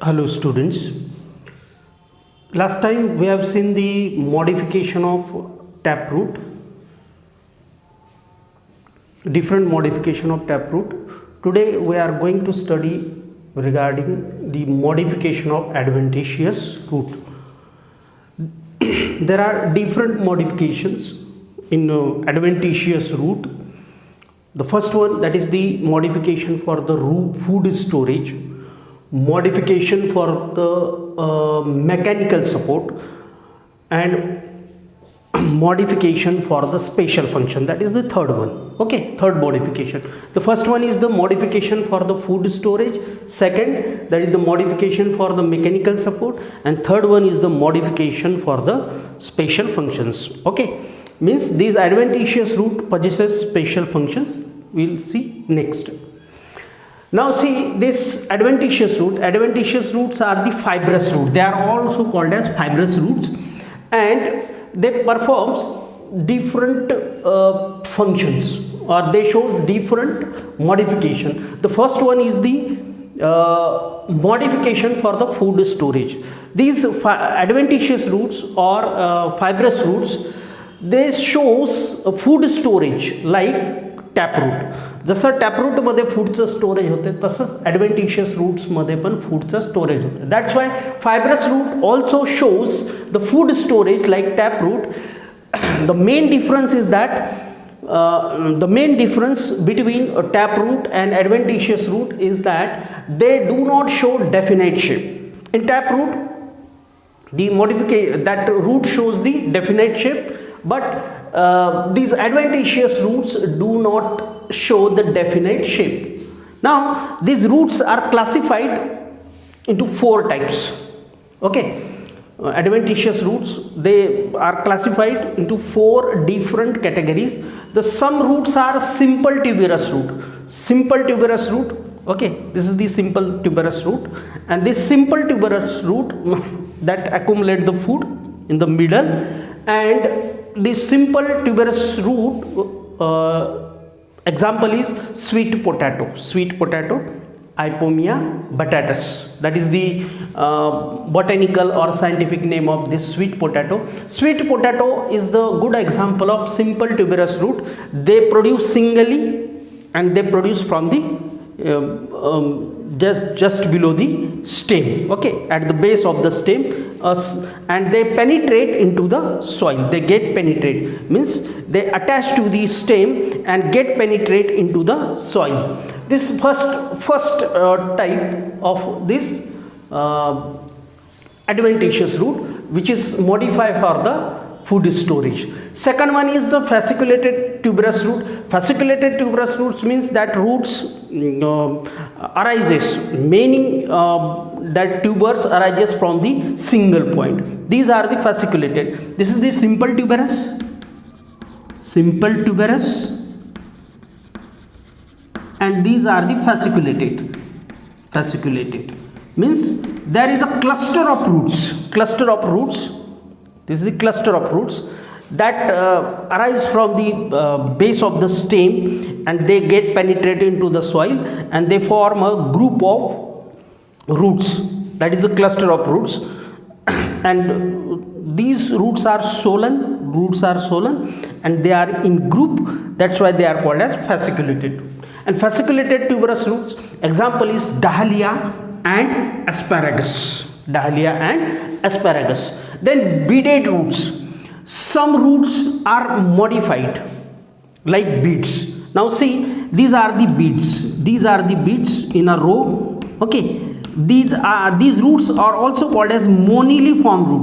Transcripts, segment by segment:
Hello students. Last time we have seen the modification of taproot, different modification of taproot. Today we are going to study regarding the modification of adventitious root. There are different modifications in adventitious root. The first one, that is the modification for the food storage, modification for the mechanical support, and modification for the special function. That is the third one. Okay, third modification. The first one is the modification for the food storage, second, that is the modification for the mechanical support, and third one is the modification for the special functions. Okay, means these adventitious root possesses special functions. We'll see next. Now see this adventitious roots are the fibrous root. They are also called as fibrous roots, and they performs different functions, or they shows different modification. The first one is the modification for the food storage. These adventitious roots or fibrous roots, they shows food storage like टॅपरूट. जसं टॅपरूटमध्ये फूडचं storage होते तसंच ॲडव्हेंटिशियस रूट्समध्ये पण फूडचं storage होतं. That's why fibrous root also shows the food storage like taproot. The main difference is that the main difference between a taproot and adventitious root is that they do not show definite shape. In taproot, the modification that root shows the definite shape, but these adventitious roots do not show the definite shape. Now these roots are classified into four types. Okay, adventitious roots, they are classified into four different categories. Some roots are simple tuberous root. Okay, this is the simple tuberous root, and this simple tuberous root that accumulate the food in the middle, and this simple tuberous root example is sweet potato, Ipomia batatas. That is the botanical or scientific name of this sweet potato. Sweet potato is the good example of simple tuberous root. They produce singly, and they produce from the just below the stem. Okay, at the base of the stem, and they penetrate into the soil. They get penetrate means they attach to the stem and get penetrate into the soil. This first type of this adventitious root, which is modified for the food storage. Second one is the fasciculated tuberous root. Fasciculated tuberous roots means that roots arises, meaning that tubers arises from the single point. These are the fasciculated. This is the simple tuberous, and these are the fasciculated. Means there is a cluster of roots. This is the cluster of roots that arise from the base of the stem, and they get penetrated into the soil, and they form a group of roots. That is the cluster of roots. And these roots are swollen, and they are in group. That's why they are called as fasciculated. And fasciculated tuberous roots, example is dahlia and asparagus. Then beaded roots. Some roots are modified like beads. Now see, these are the beads in a row. Okay, these roots are also called as moniliform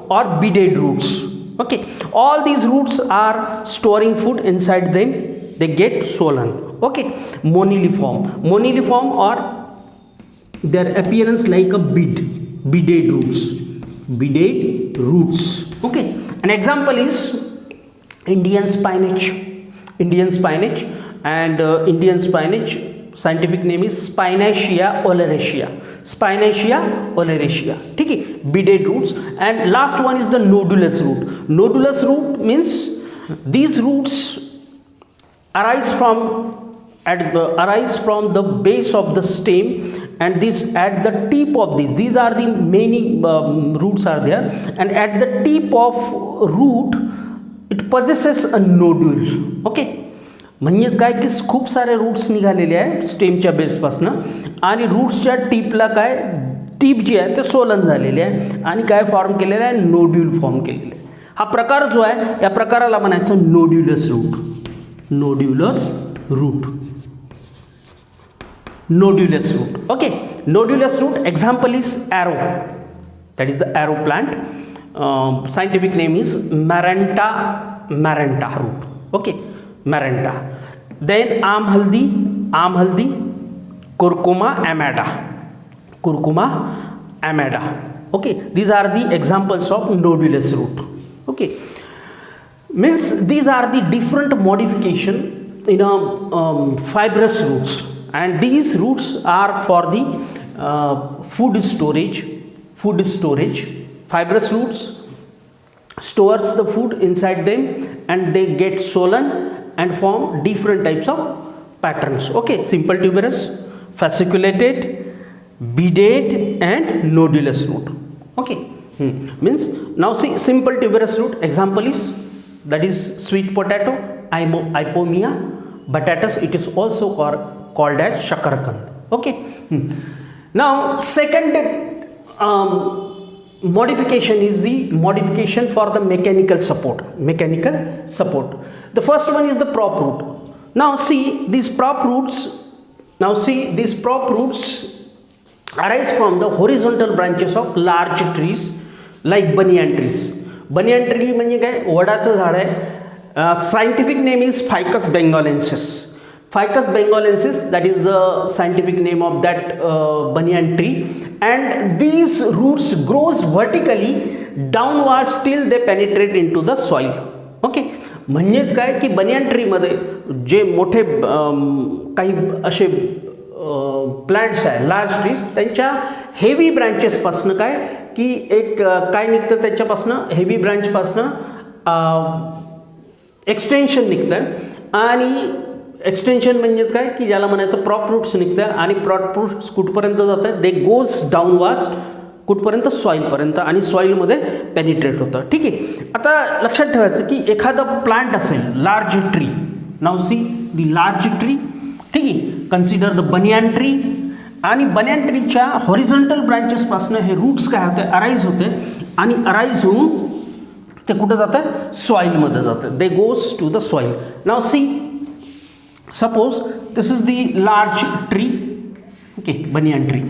or beaded roots. Okay, all these roots are storing food inside them. They get swollen. Okay, moniliform or their appearance like a beaded roots. Okay, an example is Indian spinach, and Indian spinach scientific name is Spinacia oleracea. ठीक है, beaded roots. And last one is the nodulous root means these roots arise from the base of the stem, and this at the tip of these are the many roots are there, and at the tip of root it possesses a nodule. Okay, म्हणजेच काय की खूप सारे roots निघालेले आहे स्टेमच्या बेसपासनं, आणि रूट्सच्या टिपला काय tip जी आहे ते सोलन झालेली आहे आणि काय फॉर्म केलेलं आहे, नोड्यूल फॉर्म केलेलं आहे. हा प्रकार जो आहे या प्रकाराला म्हणायचं nodulous root. Nodulous root, nodulous root. Okay, nodulous root example is arrow, that is the arrow plant. Scientific name is Maranta root. Okay, Maranta. Then आम हल्दी, curcuma amada. Okay, these are the examples of nodulous root. Okay, means these are the different modification in a fibrous roots, and these roots are for the food storage. Fibrous roots stores the food inside them and they get swollen and form different types of patterns. Okay, simple tuberous, fasciculated, beaded and nodulous root. Okay, means now see simple tuberous root example is, that is sweet potato, Ipomia batatas. It is also called as shakarkand. Okay, now second modification is the modification for the mechanical support. The first one is the prop root. Now see these prop roots arise from the horizontal branches of large trees like banyan trees. Banyan tree म्हणजे काय, वडाचं झाड आहे. Scientific name is Ficus bengalensis. That is the scientific name of that banyan tree, and these roots grows vertically downwards till they penetrate into the soil. Okay, म्हणजेच काय की banyan tree मध्ये जे मोठे काही असे प्लांट्स आहे, लार्ज ट्रीज, त्यांच्या हेवी ब्रांचेसपासनं काय की एक काय निघतं त्याच्यापासनं, हेवी ब्रांचपासनं एक्सटेन्शन निघतं, आणि एक्सटेन्शन म्हणजेच काय की ज्याला म्हणायचं प्रॉप रूट्स निघतात, आणि प्रॉप रूट्स कुठपर्यंत जातात, दे गोज डाऊनवर्ड्स कुठपर्यंत, सॉईलपर्यंत, आणि सॉईलमध्ये पेनिट्रेट होतं. ठीक आहे, आता लक्षात ठेवायचं की एखादा प्लांट असेल large tree, now see the large tree, ठीक आहे, कन्सिडर द बनियान ट्री, आणि बनियान ट्रीच्या हॉरिझॉन्टल ब्रांचेसपासून हे रूट्स काय होते, अराईज होते, आणि अराईज होऊन ते कुठं जातं, सॉईलमध्ये जातं, they goes to the soil. नाव see suppose this is the large tree, okay, banyan tree,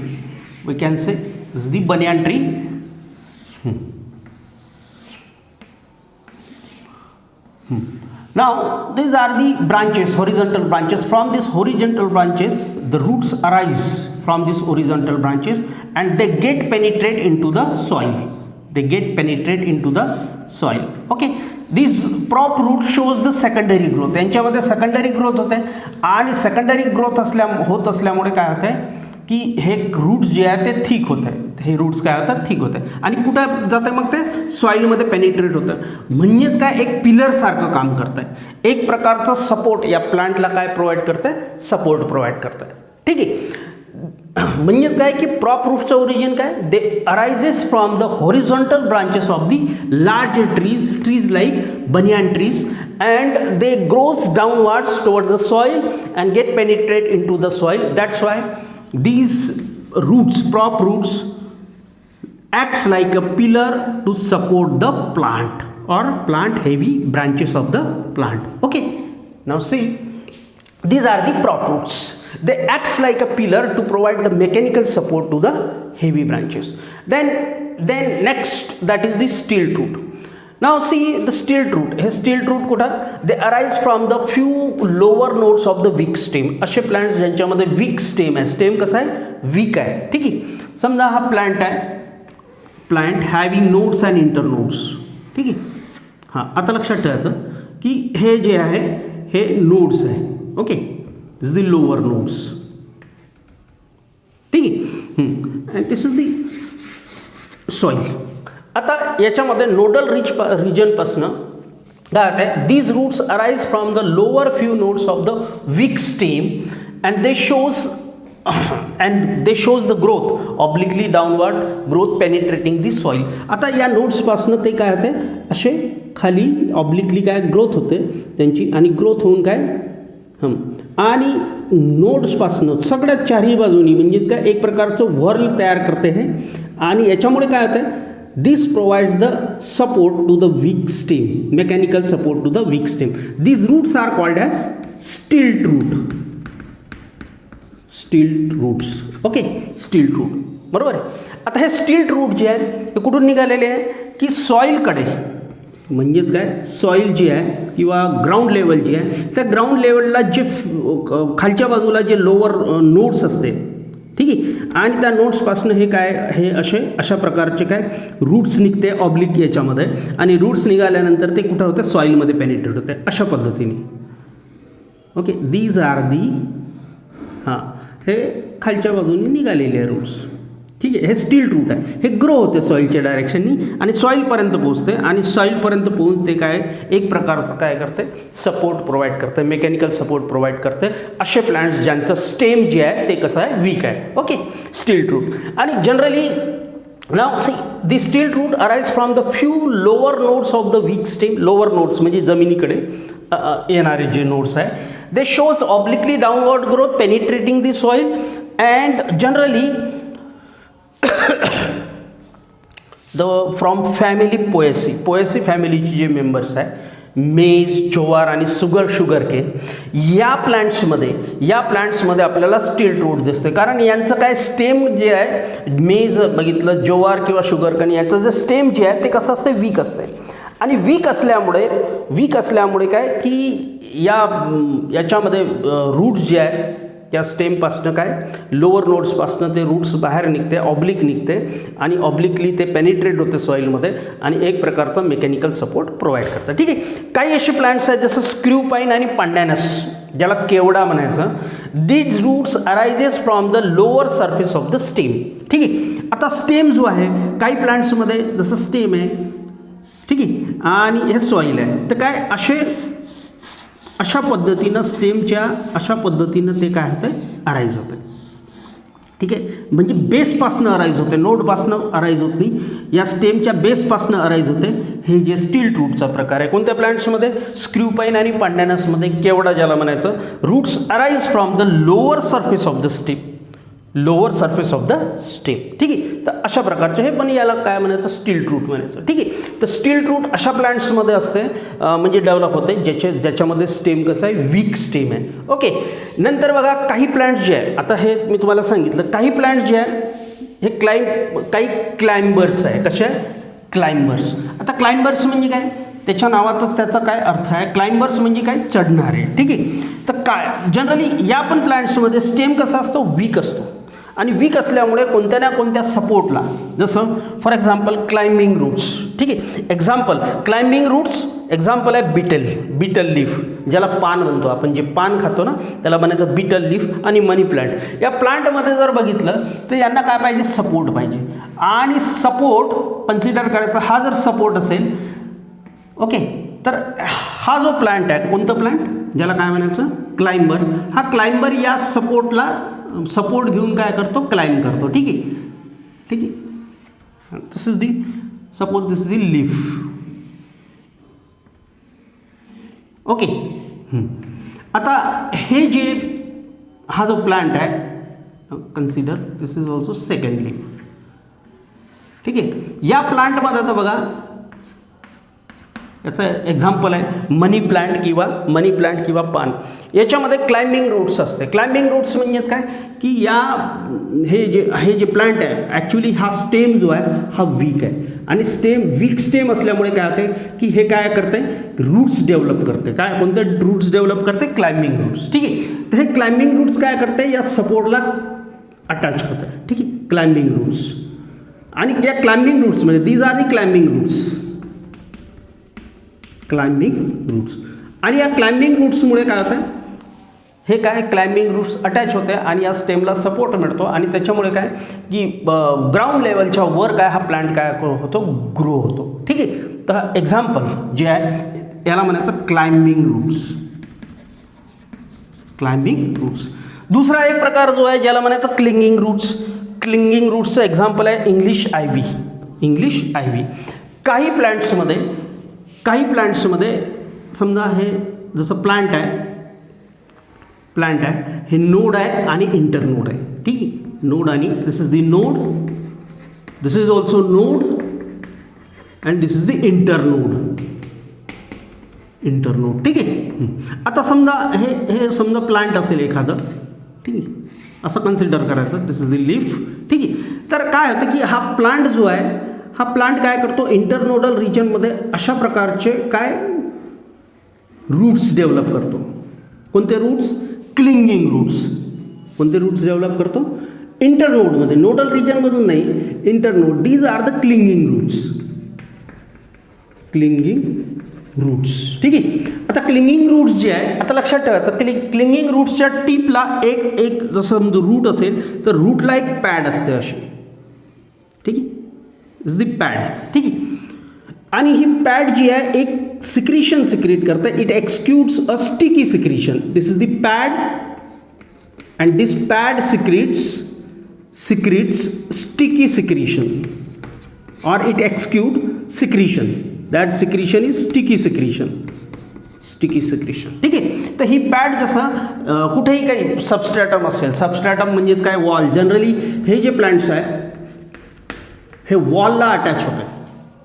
we can say this is the banyan tree. Now these are the branches, horizontal branches. From these horizontal branches the roots arise from these horizontal branches and they get penetrate into the soil. Okay, these prop root shows the secondary growth. यांच्यामध्ये secondary growth होते, आणि secondary growth होत असल्यामुळे काय होते की हे roots जे आहे ते थिक होत आहे, हे रूट्स काय होतात, थिक होते, आणि कुठं जातं मग ते सॉईलमध्ये पेनिट्रेट होतं. म्हणजेच काय एक पिलर सारखं काम करतं आहे, एक प्रकारचं सपोर्ट या प्लांटला काय प्रोव्हाइड करतं आहे, सपोर्ट प्रोव्हाइड करतं आहे. ठीक आहे, म्हणजेच काय की प्रॉप रूटचं ओरिजिन काय, they arises from the horizontal branches of the large trees like banyan trees, and they grows downwards towards the soil and get penetrate into the soil. That's why these roots, prop roots, acts like a pillar to support the plant or plant heavy branches of the plant. Okay, now see, these are the prop roots. They acts like a pillar to provide the mechanical support to the heavy branches. Then next, that is the stilt root. Now see the stilt root. हे stilt root कुठं, they arise from the few lower nodes of the weak stem. असे plants ज्यांच्यामध्ये weak stem आहे, stem कसं आहे, weak आहे. ठीक आहे, समजा हा प्लांट आहे, plant having nodes and internodes. ठीक आहे, हां, आता लक्षात ठेवायचं की हे जे आहे हे नोड्स आहे. Okay, this is the lower nodes. ठीक आहे, and this is the soil. आता याच्यामध्ये नोडल रिजनपासनं काय होतं, these roots arise from the lower few nodes of the weak stem and they shows and they shows the growth obliquely downward growth penetrating the soil. आता या नोड्सपासनं ते काय होते असे खाली ऑब्लिकली काय ग्रोथ होते त्यांची आणि ग्रोथ होऊन काय आणि नोड्सपासनं सगळ्यात चारही बाजूनी म्हणजेच काय एक प्रकारचं व्हर्ल तयार करते हे आणि याच्यामुळे काय होतं this provides the support to the weak stem mechanical support to the weak stem. These roots are called as stilt root. Stilt roots. Okay stilt root बरोबर आहे. आता हे स्टिल्ट रूट जे आहे हे कुठून निघालेले आहे की सॉईलकडे म्हणजेच काय सॉईल जी आहे किंवा ग्राउंड लेवल जी आहे त्या ग्राउंड लेवलला जे खालच्या बाजूला जे लोअर नोड्स असते ठीक आहे आणि त्या नोड्सपासून हे काय हे अशा प्रकारचे काय रूट्स निघते ऑब्लिक याच्यामध्ये आणि रूट्स निघाल्यानंतर ते कुठं होतं सॉईलमध्ये पेनिट्रेट होते अशा पद्धतीने. ओके दीज आर दी हे खालच्या बाजूने निघालेले आहे रूट्स ठीक आहे. हे स्टिल्ट रूट आहे हे ग्रो होते सॉईलच्या डायरेक्शननी आणि सॉईलपर्यंत पोहोचते आणि सॉईलपर्यंत पोहोचून ते काय एक प्रकारचं काय करते सपोर्ट प्रोव्हाइड करते मेकॅनिकल सपोर्ट प्रोव्हाइड करते असे प्लांट्स ज्यांचं स्टेम जे आहे ते कसं आहे वीक आहे. Okay stilt route. आणि generally now see the stilt root arise from the few lower nodes of the weak stem. Lower nodes म्हणजे जमिनीकडे येणारे जे नोड्स आहे they shows obliquely downward growth penetrating the soil and generally from family Poaceae फॅमिलीचे जे members आहे मेज ज्वार आणि शुगरकेन या प्लांट्समध्ये आपल्याला स्टिल्ट रूट दिसते कारण यांचं काय स्टेम जे आहे मेज बघितलं ज्वार किंवा शुगरकेन याचं जे स्टेम जे आहे ते कसं असते वीक असते आणि वीक असल्यामुळे काय की याच्यामध्ये रूट्स जे आहे त्या स्टेमपासनं काय लोअर नोड्सपासनं ते रूट्स बाहेर निघते ऑब्लिक निघते आणि ऑब्लिकली ते पेनिट्रेट होते सॉईलमध्ये आणि एक प्रकारचा मेकॅनिकल सपोर्ट प्रोव्हाइड करतात. ठीक आहे. काही असे प्लांट्स आहेत जसं स्क्रू पाईन आणि पांडॅनस ज्याला केवडा म्हणायचं. These roots arises from the lower surface of the stem. ठीक आहे. आता स्टेम जो आहे काही प्लांट्समध्ये जसं स्टेम आहे ठीक आहे आणि हे सॉईल आहे तर काय अशा पद्धतीनं स्टेमच्या अशा पद्धतीनं ते काय होतं अराईज होतं. ठीक आहे. म्हणजे बेसपासनं अराईज होते नोडपासनं अराईज होत नाही या स्टेमच्या बेसपासनं अराईज होते. हे जे स्टिल्ट रूटचा प्रकार आहे कोणत्या प्लांट्समध्ये स्क्रू पाईन आणि पांडॅनसमध्ये केवडा ज्याला म्हणायचं. Roots arise from the lower surface of the stem ठीक आहे. तर अशा प्रकारचे हे पण याला काय म्हणायचं स्टिल्ट रूट म्हणायचं. ठीक आहे. तर स्टिल्ट रूट अशा प्लांट्समध्ये असते म्हणजे डेव्हलप होते ज्याच्यामध्ये स्टेम कसं आहे वीक स्टेम आहे. ओके. नंतर बघा काही प्लांट्स जे आहे आता हे मी तुम्हाला सांगितलं काही प्लांट्स जे आहे हे काही क्लाइंबर्स आहे. कसे आहे क्लाइंबर्स. आता क्लाइंबर्स म्हणजे काय त्याच्या नावातच त्याचा काय अर्थ आहे. क्लाइंबर्स म्हणजे काय चढणारे. ठीक आहे. तर काय जनरली या पण प्लांट्समध्ये स्टेम कसा असतो वीक असतो आणि वीक असल्यामुळे कोणत्या ना कोणत्या सपोर्टला जसं फॉर एक्झाम्पल क्लाइम्बिंग रूट्स. ठीक आहे. क्लाइम्बिंग रूट्स एक्झाम्पल आहे बिटल लीफ ज्याला पान म्हणतो आपण जे पान खातो ना त्याला म्हणायचं बिटल लीफ आणि मनी प्लांट. या प्लांटमध्ये जर बघितलं तर यांना काय पाहिजे सपोर्ट पाहिजे आणि सपोर्ट कन्सिडर करायचा हा जर सपोर्ट असेल ओके तर हा जो प्लांट आहे कोणतं प्लांट ज्याला काय म्हणायचं क्लाइंबर. हा क्लाइंबर या सपोर्ट घेऊन काय करतो क्लाइंब करतो. ठीक आहे. दिस इज दी लीफ. ओके. आता हे जे हा जो प्लांट आहे consider this is also second leaf. ठीक आहे. या प्लांटमध्ये आता बघा याचं एक्झाम्पल आहे मनी प्लांट किंवा पान. याच्यामध्ये क्लाइम्बिंग रूट्स असते. क्लाइम्बिंग रूट्स म्हणजेच काय की हे जे प्लांट आहे ॲक्च्युली हा स्टेम जो आहे हा वीक आहे आणि वीक स्टेम असल्यामुळे काय होते की हे काय करते रूट्स डेव्हलप करते. काय कोणते रूट्स डेव्हलप करते क्लाइम्बिंग रूट्स. ठीक आहे. तर हे क्लाइम्बिंग रूट्स काय करते या सपोर्टला अटॅच होतं. ठीक आहे. क्लाइम्बिंग रूट्स आणि या क्लाइम्बिंग रूट्समध्ये these are the climbing roots आणि या क्लाइम्बिंग रूट्समुळे काय होतं हे काय क्लाइम्बिंग रूट्स अटॅच होते आणि या स्टेमला सपोर्ट मिळतो आणि त्याच्यामुळे काय की ग्राउंड लेवलच्या वर काय हा प्लांट काय होतो ग्रो होतो. ठीक आहे. तर एक्झाम्पल जे आहे याला म्हणायचं क्लाइम्बिंग रूट्स. दुसरा एक प्रकार जो आहे ज्याला म्हणायचं क्लिंगिंग रूट्स. क्लिंगिंग रूट्सचं एक्झाम्पल आहे इंग्लिश आयव्ही. इंग्लिश आयव्ही काही प्लांट्समध्ये समजा हे जसं प्लांट आहे हे नोड आहे आणि इंटरनोड आहे. ठीक आहे, नोड आणि this is the node, this is also node and this is the internode. ठीक आहे. आता समजा हे समजा प्लांट असेल एखादं, ठीक आहे, असं कन्सिडर करायचं. दिस इज द लीफ. ठीक आहे. तर काय होतं की हा प्लांट जो आहे हा प्लांट काय करतो इंटरनोडल रिजनमध्ये अशा प्रकारचे काय रूट्स डेव्हलप करतो. कोणते रूट्स? Clinging roots. कोणते रूट्स डेव्हलप करतो? इंटरनोडमध्ये, नोडल रिजनमधून नाही, internode. These are the clinging roots. Clinging roots. ठीक आहे. आता क्लिंगिंग रूट्स जे आहे, आता लक्षात ठेवायचं क्लिंगिंग रूट्सच्या टिपला एक जसं समजा रूट असेल तर रूटला एक पॅड असते अशी. ठीक आहे, इज द पॅड. ठीक आहे. आणि ही पॅड जी आहे एक सिक्रिशन सिक्रिएट करते. It exudes a sticky secretion. This is the pad and this pad secretes sticky secretion or it exude secretion. That secretion is sticky secretion. ठीक आहे. तर ही पॅड जसं कुठेही काही सबस्ट्रॅटम असेल, सबस्ट्रॅटम म्हणजेच काय वॉल. जनरली हे जे प्लांट्स आहे हे वॉलला अटॅच होते,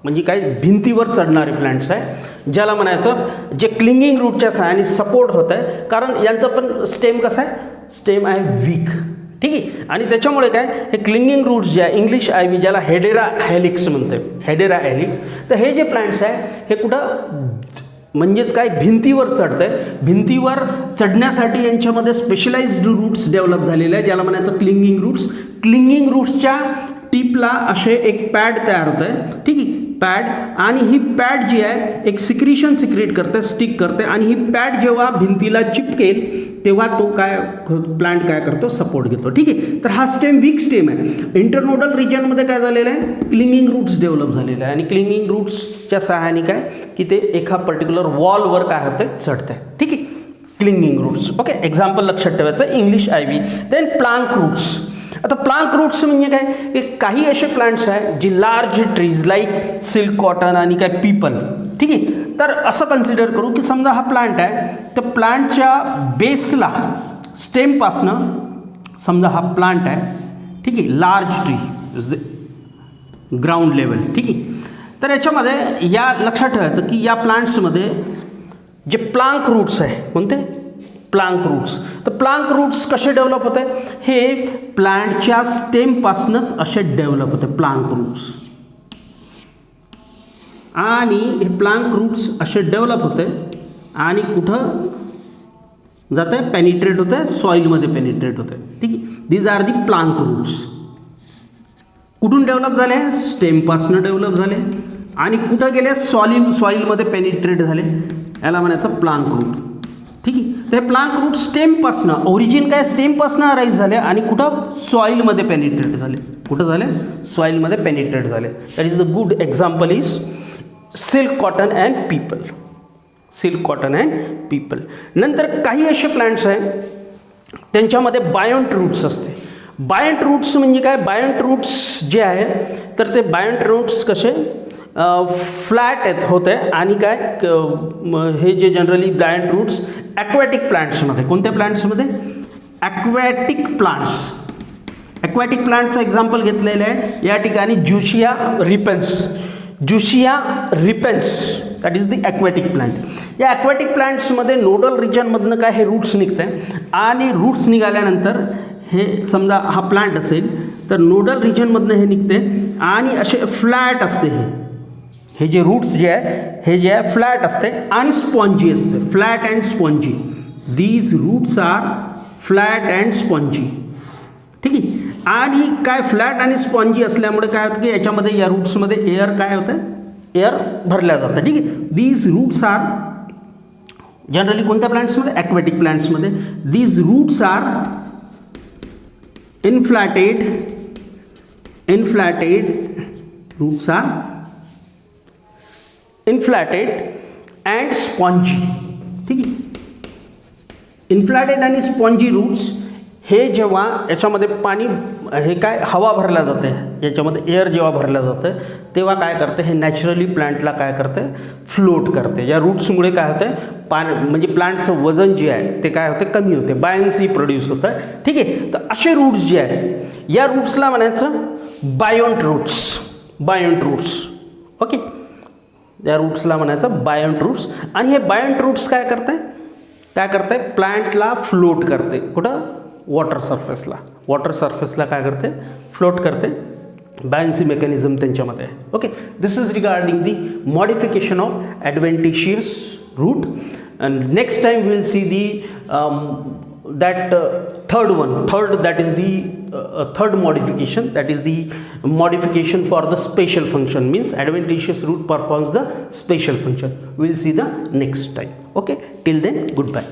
म्हणजे काय भिंतीवर चढणारे प्लांट्स आहे ज्याला म्हणायचं जे क्लिंगिंग रूटच्या सहाय्याने सपोर्ट होत आहे. कारण यांचं पण स्टेम कसं आहे, स्टेम आहे वीक. ठीक आहे. आणि त्याच्यामुळे काय हे क्लिंगिंग रूट्स जे आहे इंग्लिश आयव्ही ज्याला हेडेरा हेलिक्स म्हणते, हेडेरा हेलिक्स. तर हे जे प्लांट्स आहे हे कुठं म्हणजेच काय भिंतीवर चढतं आहे. भिंतीवर चढण्यासाठी यांच्यामध्ये स्पेशलाइज्ड रूट्स डेव्हलप झालेले आहे ज्याला म्हणायचं क्लिंगिंग रूट्स. क्लिंगिंग रूट्सच्या टिपला असे एक पॅड तयार होत आहे. ठीक आहे, पॅड. आणि ही पॅड जी आहे एक सिक्रिशन सिक्रिएट करते, स्टिक करते. आणि ही पॅड जेव्हा भिंतीला चिपकेल तेव्हा तो काय प्लांट काय करतो, सपोर्ट घेतो. ठीक आहे. तर हा स्टेम वीक स्टेम आहे. इंटरनोडल रिजनमध्ये काय झालेलं आहे, क्लिंगिंग रूट्स डेव्हलप झालेले आहे. आणि क्लिंगिंग रूट्सच्या सहाय्याने काय की ते एका पर्टिक्युलर वॉलवर काय होतं, चढतं आहे. ठीक आहे, क्लिंगिंग रूट्स. ओके, एक्झाम्पल लक्षात ठेवायचं English ivy. Then plank roots. आता प्लांक रूट्स म्हणजे काय, एक काही असे प्लांट्स आहेत जी large trees like silk cotton आणि काय पीपल. ठीक आहे. तर असं कन्सिडर करू की समजा हा प्लांट आहे, तर प्लांटच्या बेसला स्टेमपासनं समजा हा प्लांट आहे. ठीक आहे, large tree is the ground level. ठीक आहे. तर याच्यामध्ये या लक्षात ठेवायचं की या प्लांट्समध्ये जे प्लांक रूट्स आहे, कोणते प्लांक रूट्स. तर प्लांक रूट्स कसे डेव्हलप होते, हे प्लांटच्या स्टेमपासूनच असे डेव्हलप होते प्लांक रूट्स. आणि हे प्लांक रूट्स असे डेव्हलप होते आणि कुठं जाते, पेनिट्रेट होते, सॉईलमध्ये पेनिट्रेट होते. ठीक आहे. These are the plank roots. कुठून डेव्हलप झाले, स्टेमपासून डेव्हलप झाले आणि कुठं गेले, सॉईलमध्ये पेनिट्रेट झाले. याला म्हणायचं प्लांक रूट. ठीक आहे. तर हे प्लांक रूट स्टेमपासनं, ओरिजिन काय स्टेमपासनं राईज झाले आणि कुठं सॉईलमध्ये पेनिट्रेट झाले. कुठं झाले, सॉईलमध्ये पेनिट्रेट झाले. That is the good example is silk cotton and people. Silk cotton and people. नंतर काही असे प्लांट्स आहेत त्यांच्यामध्ये बायोंट रूट्स असते. बायोंट रूट्स म्हणजे काय, बायोंट रूट्स जे आहे तर ते बायोंट रूट्स कसे फ्लॅट होते. आणि काय हे जे जनरली बायोंट रूट्स ॲक्वॅटिक प्लांट्समध्ये, कोणत्या प्लांट्समध्ये, ॲक्वॅटिक प्लांट्स. ॲक्वॅटिक प्लांट्सचं एक्झाम्पल घेतलेलं आहे या ठिकाणी Jussiaea repens. Jussiaea repens that is the aquatic plant. या ॲक्वॅटिक प्लांट्समध्ये नोडल रिजनमधनं काय हे रूट्स निघते आणि रूट्स निघाल्यानंतर हे समजा हा प्लांट असेल तर नोडल रिजनमधनं हे निघते आणि असे फ्लॅट असते. हे जे रूट्स जे आहे हे जे आहे फ्लॅट असते आणि स्पॉन्जी असते. Flat and spongy. These roots are flat and spongy. ठीक आहे. आणि काय फ्लॅट आणि स्पॉन्जी असल्यामुळे काय होतं की याच्यामध्ये या रूट्समध्ये एअर काय होतं, एअर भरल्या जातं. ठीक आहे. दीज रूट्स आर जनरली कोणत्या प्लांट्समध्ये, ॲक्वॅटिक प्लांट्समध्ये. These roots are inflated roots are inflated and spongy. ठीक आहे. इन्फ्लॅटेड आणि स्पॉन्जी रूट्स हे जेव्हा याच्यामध्ये पाणी हे काय हवा भरल्या जाते, याच्यामध्ये एअर जेव्हा भरल्या जातं तेव्हा काय करते, हे नॅचरली प्लांटला काय करते, फ्लोट करते. या रूट्समुळे काय होतं, पाणी म्हणजे प्लांटचं वजन जे आहे ते काय होते, कमी होते, बायन्सी प्रोड्यूस होतं. ठीक आहे. तर असे रूट्स जे आहेत या रूट्सला म्हणायचं buoyant roots. Buoyant roots. Okay. या रूट्सला म्हणायचं बायोंट रूट्स. आणि हे बायोंट रूट्स काय करते, प्लांटला फ्लोट करते. कुठं, वॉटर सरफेसला. वॉटर सरफेसला काय करते, फ्लोट करते. बायन्सी मेकॅनिझम त्यांच्यामध्ये आहे. Okay. This is regarding the modification of adventitious root. And next time we will see the that is the third modification, that is the modification for the spatial function, means adventitious root performs the spatial function. We will see the next time. Okay, till then, goodbye.